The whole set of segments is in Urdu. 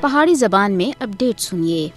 پہاڑی زبان میں اپڈیٹ سنیے۔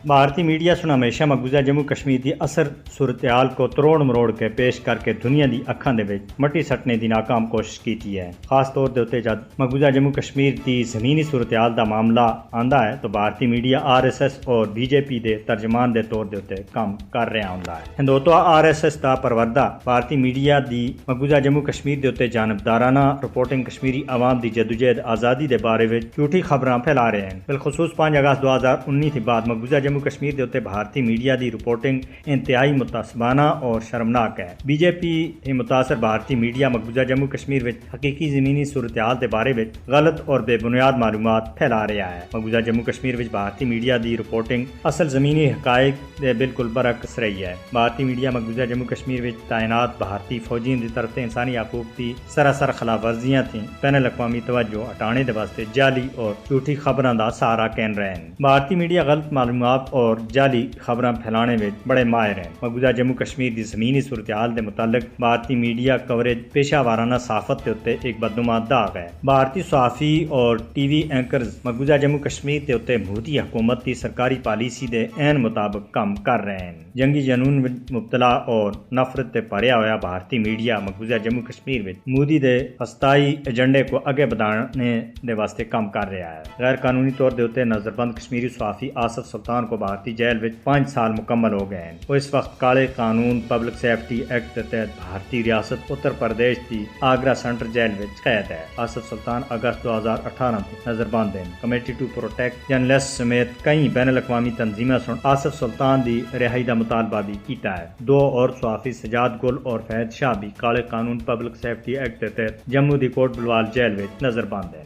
بھارتی میڈیا سن ہمیشہ مقبوضہ جموں کشمیر دی اثر صورتحال کو تروڑ مروڑ کے پیش کر کے دنیا دی اکھاں دے وچ مٹی سٹنے دی ناکام کوشش کیتی ہے۔ خاص طور دے اوتے جد مقبوضہ جموں کشمیر دی زمینی صورتحال دا معاملہ آندا ہے تو بھارتی میڈیا RSS اور BJP دے ترجمان دے طور دے اوتے کام کر رہا ہوندا ہے۔ ہندوتوا RSS دا پروردہ بھارتی میڈیا دی مقبوضہ جموں کشمیر دے اوتے جانبدارانہ رپورٹنگ کشمیری عوام دی جدوجہد آزادی دے بارے وچ جھوٹی خبراں پھیلا رہے ہیں۔ بالخصوص 5 اگست 2019 کے بعد مقبوضہ جموں کشمیر دے اوتے بھارتی میڈیا دی رپورٹنگ انتہائی متعصبانہ اور شرمناک ہے۔ BJP ہی متاثر بھارتی میڈیا مقبوضہ جموں کشمیر وچ حقیقی زمینی صورتحال دے بارے وچ غلط اور بے بنیاد معلومات پھیلا رہا ہے۔ مقبوضہ جموں کشمیر وچ بھارتی میڈیا دی رپورٹنگ اصل زمینی حقائق دے بالکل برعکس رہی ہے۔ بھارتی میڈیا مقبوضہ جموں کشمیر وچ تعینات بھارتی فوجیاں دی طرف تے انسانی حقوق دی سراسر خلاف ورزیاں تھیں۔ بین الاقوامی توجہ ہٹانے دے واسطے جعلی اور جھوٹی خبراں دا سہارا کین رہے ہیں۔ بھارتی میڈیا غلط معلومات اور جعلی خبراں پھیلانے میں بڑے ماہر ہیں۔ مقبوضہ جموں کشمیر دی زمینی صورتحال دے متعلق بھارتی میڈیا کوریج پیشہ وارانہ صحافت کے اوتے ایک بدنما داغ ہے۔ بھارتی صحافی اور TV اینکرز مقبوضہ جموں کشمیر کے اوتے مودی حکومت کی سرکاری پالیسی دے عین مطابق کام کر رہے ہیں۔ جنگی جنون مبتلا اور نفرت تے بھریا ہوا بھارتی میڈیا مقبوضہ جموں کشمیر وچ مودی دے ہستائی ایجنڈے کو اگے بڑھانے دے واسطے کام کر رہا ہے۔ غیر قانونی طور دے اوتے نظر بند کشمیری صحافی آصف سلطان کو بھارتی جیل وچ 5 سال مکمل ہو گئے ہیں۔ وہ اس وقت کالے قانون پبلک سیفٹی ایکٹ کے تحت بھارتی ریاست اتر پردیش کی آگرہ سینٹرل جیل وچ قید ہے۔ آصف سلطان اگست 2018 کو نظر بند ہیں۔ کمیٹی ٹو پروٹیکٹ جرنلسٹ سمیت کئی بین الاقوامی تنظیمیں سن آصف سلطان دی رہائی دا مطالبہ بھی کیتا ہے۔ 2 اور صحافی سجاد گل اور فہد شاہ بھی کالے قانون پبلک سیفٹی ایکٹ کے تحت جموں دی کوٹ بلوال جیل وچ نظر بند ہیں۔